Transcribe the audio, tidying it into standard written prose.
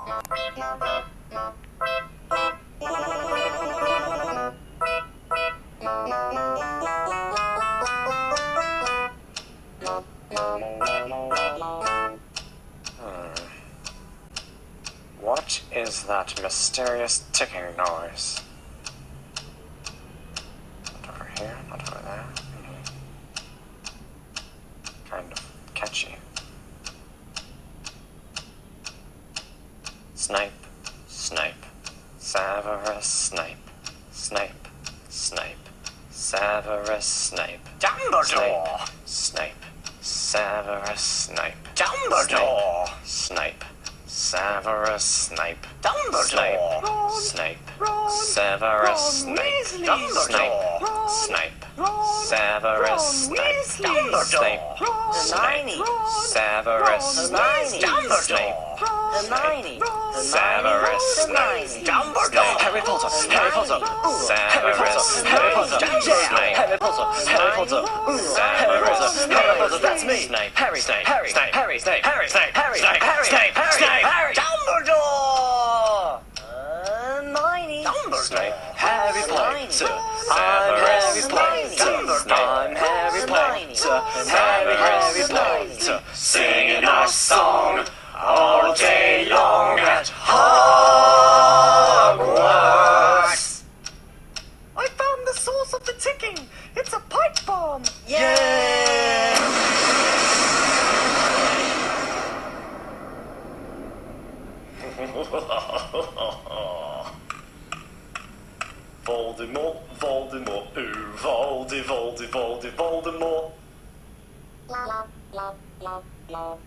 What is that mysterious ticking noise? Not over here, not over there. Kind of catchy. Snipe, Snape, Severus Snape, Snape, Snape, Severus Snape, Dumbledore! Snape, Severus Snape, Dumbledore! Snape, Severus Snape, Dumbledore! Snape, Ron, Severus Ron Snape, Weasley. Snape, Ron, Snape, Ron, Severus Ron Snape, Weasley. Snape, Ron, Snape, Ron, Severus Ron Snape, Weasley. Snape, Hermione. Severus Snape, Dumbledore! Harry Potter. Harry Potter. Severus Harry Potter. Snape, Harry Potter. Harry Potter. Harry Potter. Harry Potter. That's me. Snape, Harry. Snape, Harry. Snape, Harry. Snape, Harry. Snape, Harry. Snape, Harry. Snape, Harry. Harry, Dumbledore. Hermione. Snape, Harry Potter. I'm Harry Potter. I'm Harry Potter. Harry Potter. singing our song all day long at Hogwarts. I found the source of the ticking! It's a pipe bomb! Yeah. Voldemort, Voldemort, ooh, Voldemort. La la la la la.